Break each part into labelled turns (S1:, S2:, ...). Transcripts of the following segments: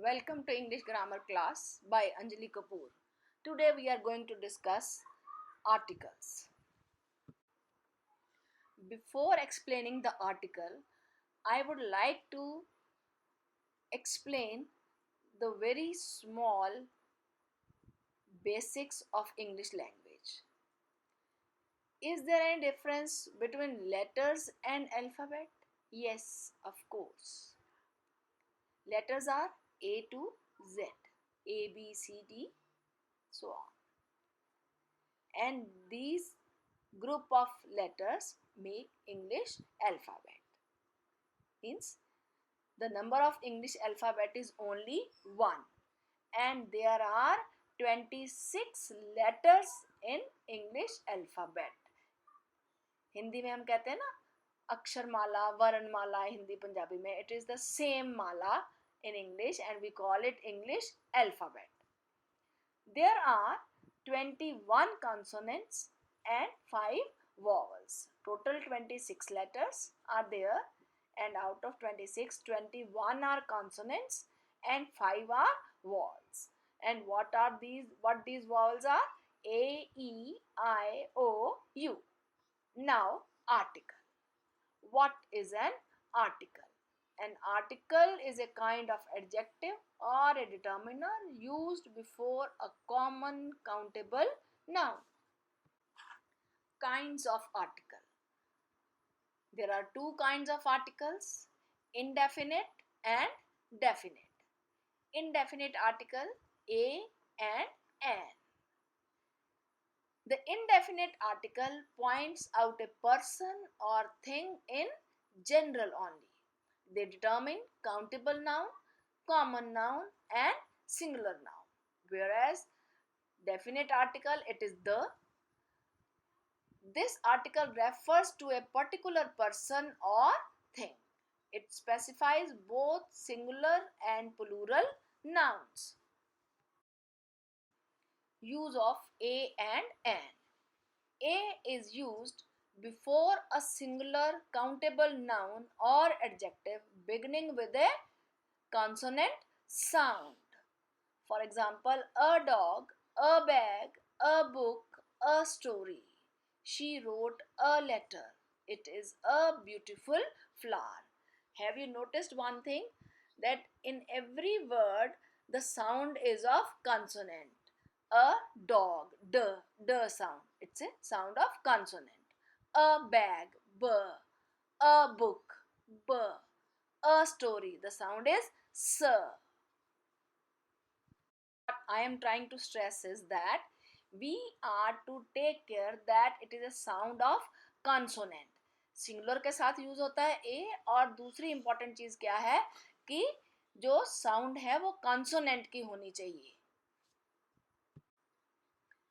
S1: Welcome to English grammar class by Anjali Kapoor. Today we are going to discuss articles. Before explaining the article, I would like to explain the very small basics of English language. Is there any difference between letters and alphabet? Yes, of course. Letters are A to Z, A, B, C, D, so on. And these group of letters make English alphabet. Means the number of English alphabet is only 1 and there are 26 letters in English alphabet. Hindi में हम कहते हैं ना अक्षरमाला वर्णमाला हिंदी पंजाबी में it is the same mala in English and we call it English alphabet. There are 21 consonants and 5 vowels. Total 26 letters are there and out of 26, 21 are consonants and 5 are vowels. And what these vowels are? A, E, I, O, U. Now, article. What is an article? An article is a kind of adjective or a determiner used before a common countable noun. Kinds of article. There are two kinds of articles, indefinite and definite. Indefinite article a and an. The indefinite article points out a person or thing in general only. They determine countable noun, common noun and singular noun. Whereas definite article, it is the. This article refers to a particular person or thing. It specifies both singular and plural nouns. Use of a and an. A is used before a singular countable noun or adjective beginning with a consonant sound. For example, a dog, a bag, a book, a story. She wrote a letter. It is a beautiful flower. Have you noticed one thing? That in every word the sound is of consonant. A dog, d sound. It's a sound of consonant. A bag, b. A book, b. A story, the sound is s. What I am trying to stress is that we are to take care that it is a sound of consonant. Singular के साथ use होता है ए और दूसरी important चीज क्या है कि जो साउंड है वो कॉन्सोनेंट की होनी चाहिए.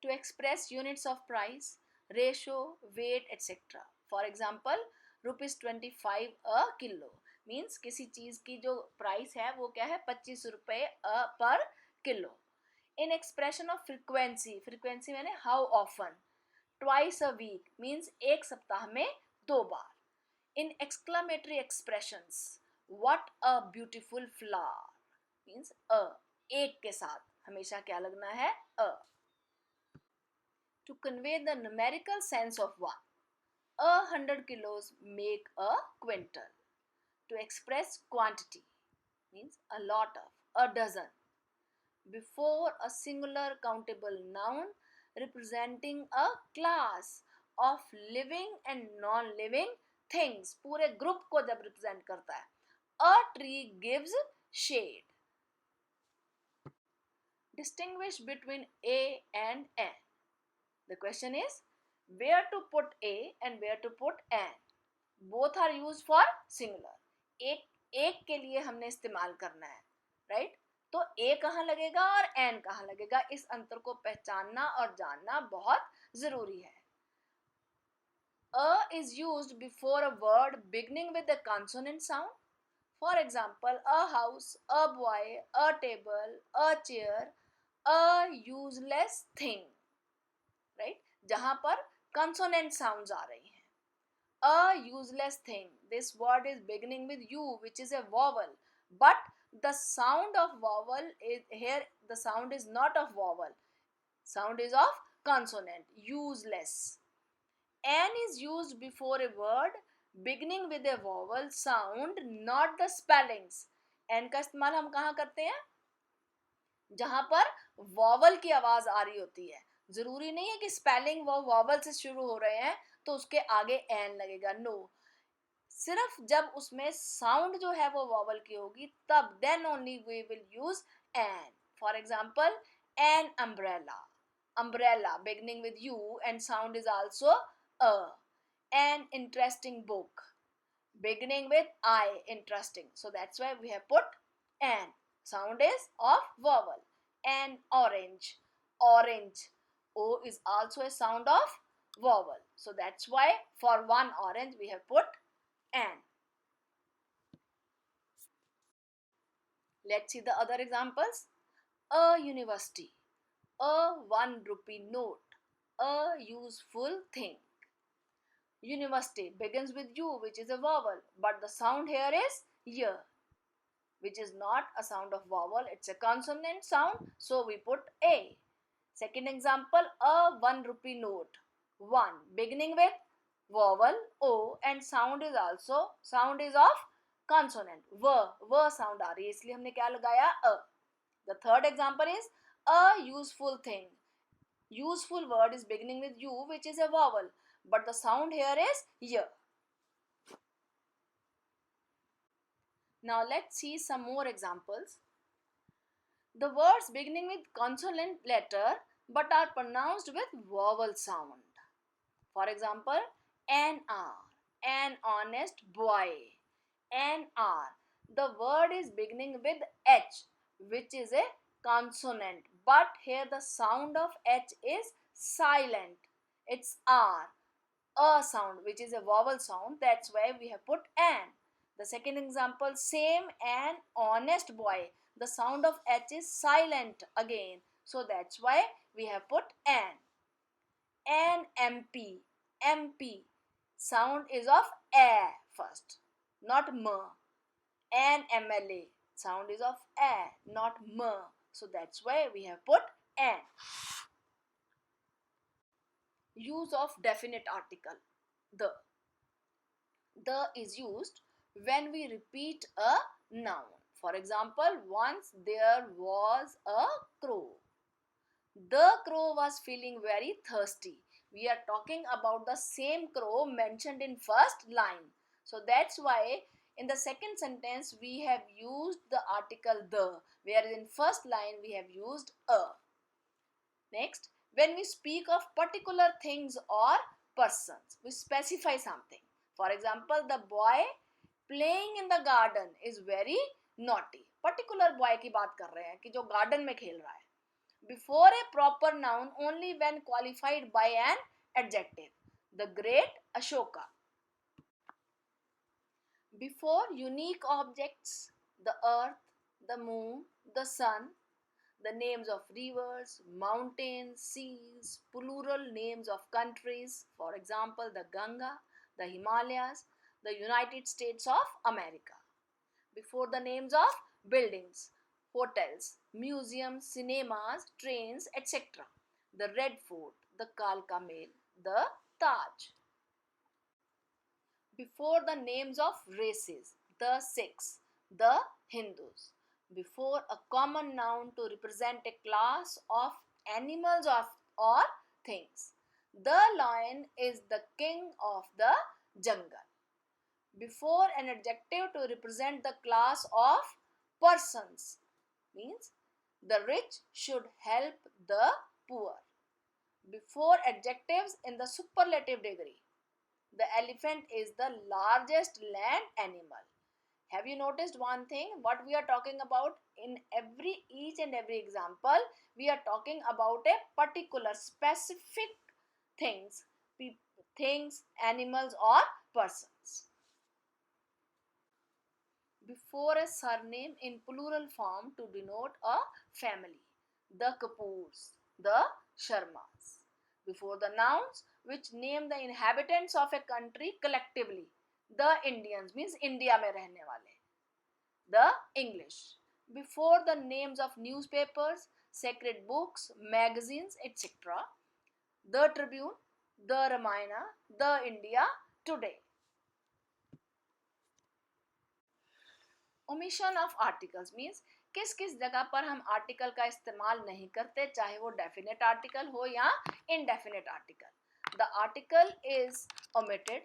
S1: To express units of price, ratio, weight, etc. For example, ₹25 a kilo means किसी चीज की जो प्राइस है वो क्या है 25 रुपए पर kilo. In expression of frequency, frequency मैंने how often. Twice a week means एक सप्ताह में 2 बार. In exclamatory expressions, what a beautiful flower means a. एक के साथ हमेशा क्या लगना है a. To convey the numerical sense of one, 100 kilos make a quintal. To express quantity means a lot of, a dozen. Before a singular countable noun representing a class of living and non-living things, पूरे group को जब represent करता है. A tree gives shade. Distinguish between a and an. The question is where to put a and where to put an. Both are used for singular. एक के लिए हमने इस्तेमाल करना है, right? तो a कहाँ लगेगा और an कहाँ लगेगा, इस अंतर को पहचानना और जानना बहुत जरूरी है. A is used before a word beginning with a consonant sound. For example, a house, a boy, a table, a chair, a useless thing. Right? जहां पर consonant sounds आ रही हैं. A useless thing. This word is beginning with U, which is a vowel, but The sound of vowel is here, the sound is not of vowel, sound is of consonant. Useless. N is used before a word beginning with a vowel sound, not the spellings. N का इस्तेमाल हम कहाँ करते हैं? जहां पर vowel की आवाज आ रही होती है. जरूरी नहीं है कि स्पेलिंग वो वॉवल से शुरू हो रहे हैं तो उसके आगे एन लगेगा. नो, सिर्फ जब उसमें साउंड जो है वो वॉवल की होगी तब then only we will use an. For example, an umbrella. Umbrella beginning with U and sound is also a. An interesting book beginning with I, interesting. So that's why we have put an. Sound is of vowel. An orange. Orange. O is also a sound of vowel. So that's why for one orange we have put an. Let's see the other examples. A university. A 1 rupee note. A useful thing. University begins with U, which is a vowel, but the sound here is Y, which is not a sound of vowel, it's a consonant sound, so we put A. Second example, a 1 rupee note. 1 beginning with vowel O and sound is of consonant. V sound आ रही है, इसलिए हमने क्या लगाया? A. The third example is a useful thing. Useful word is beginning with U, which is a vowel, but the sound here is Y. Now let's see some more examples. The words beginning with consonant letter but are pronounced with vowel sound. For example, an hour, an honest boy, an hour. The word is beginning with H, which is a consonant, but here the sound of H is silent. It's R, a sound, which is a vowel sound. That's why we have put an. The second example, same, an honest boy. The sound of H is silent again. So that's why we have put an. An MP. MP. Sound is of A first, not M. An MLA. Sound is of A, not M. So that's why we have put an. Use of definite article. The. The is used when we repeat a noun. For example, once there was a crow. The crow was feeling very thirsty. We are talking about the same crow mentioned in first line. So that's why in the second sentence we have used the article the, whereas in first line we have used a. Next, when we speak of particular things or persons, we specify something. For example, the boy playing in the garden is very naughty. Particular boy की बात कर रहे हैं कि जो garden में खेल रहा है. Before a proper noun only when qualified by an adjective. The great Ashoka. Before unique objects, the earth, the moon, the sun, the names of rivers, mountains, seas, plural names of countries, for example, the Ganga, the Himalayas, the United States of America. Before the names of buildings, hotels, museums, cinemas, trains, etc. The Red Fort, the Kalka Mail, the Taj. Before the names of races, the Sikhs, the Hindus. Before a common noun to represent a class of animals or things. The lion is the king of the jungle. Before an adjective to represent the class of persons, means the rich should help the poor. Before adjectives in the superlative degree, the elephant is the largest land animal. Have you noticed one thing? What we are talking about in each and every example, we are talking about a particular specific things, animals or persons. Before a surname in plural form to denote a family, the Kapoors, the Sharmas. Before the nouns which name the inhabitants of a country collectively, the Indians, means India में रहने वाले, the English. before the names of newspapers, sacred books, magazines, etc. The Tribune, the Ramayana, the India Today. Omission of articles means किस किस जगह पर हम article का इस्तेमाल नहीं करते, चाहे वो डेफिनेट आर्टिकल हो या indefinite article. The article is omitted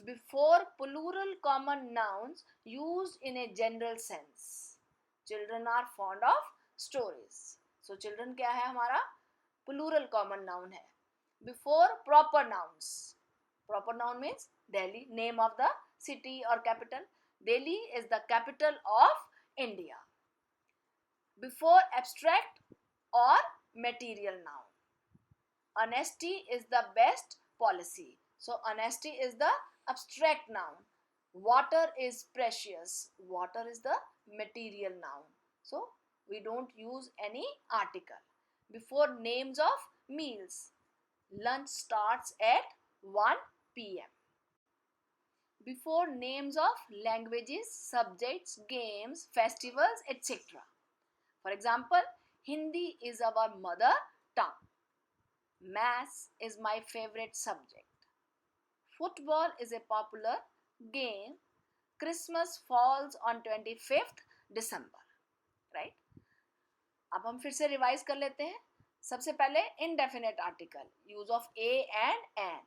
S1: before plural common nouns used in a general sense. Children are fond of stories. So children क्या है हमारा plural common noun है. Before proper nouns. Proper noun means Delhi, name of the city or capital. Delhi is the capital of India. Before abstract or material noun. Honesty is the best policy. So honesty is the abstract noun. Water is precious. Water is the material noun. So we don't use any article. Before names of meals. Lunch starts at 1 p.m. Before names of languages, subjects, games, festivals, etc. For example, Hindi is our mother tongue. Maths is my favorite subject. Football is a popular game. Christmas falls on 25th December. Right? अब हम फिर से revise कर लेते हैं. सबसे पहले indefinite article, use of a and an.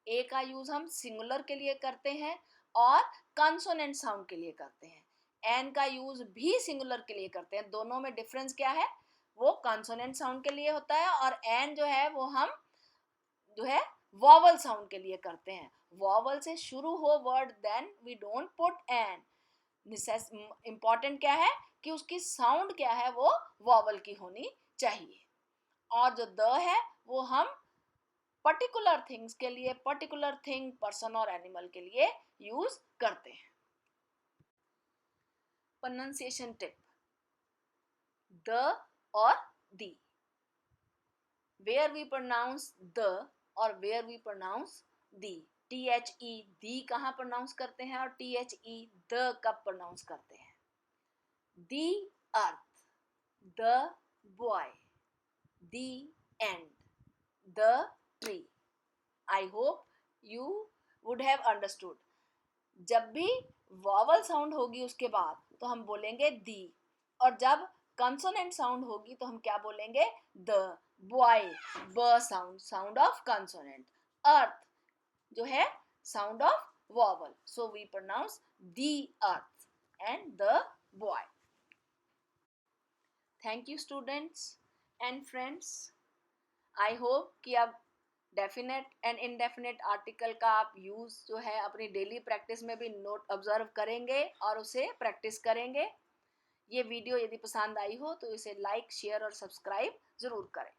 S1: A का यूज हम सिंगुलर के लिए करते हैं और कंसोनेंट साउंड के लिए करते हैं. एन का यूज भी सिंगुलर के लिए करते हैं. दोनों में डिफरेंस क्या है? वो कंसोनेंट साउंड के लिए होता है और एन जो है वो हम जो है वॉवल साउंड के लिए करते हैं. वॉवल से शुरू हो word then we don't put an. Important क्या है कि उसकी साउंड क्या है वो वॉवल की होनी चाहिए. और जो द है वो हम पर्टिकुलर थिंग्स के लिए, पर्टिकुलर थिंग, पर्सन और एनिमल के लिए यूज करते हैं. Pronunciation tip. द और दी. Where we pronounce the और where we pronounce the. THE दी कहाँ प्रोनाउंस करते हैं और THE the कब प्रोनाउंस करते हैं. The earth, the boy, the end, the tree. I hope you would have understood. जब भी वॉवल साउंड होगी उसके बाद तो हम बोलेंगे दी, और जब कंसोनेंट साउंड होगी तो हम क्या बोलेंगे? द. बॉय ब sound, sound of consonant. Earth जो है sound of vowel. So we pronounce the earth and the boy. Thank you students and friends. I hope कि अब डेफिनेट एंड इनडेफिनेट आर्टिकल का आप यूज जो है अपनी डेली प्रैक्टिस में भी नोट ऑब्जर्व करेंगे और उसे प्रैक्टिस करेंगे. ये वीडियो यदि पसंद आई हो तो इसे लाइक, शेयर और सब्सक्राइब जरूर करें.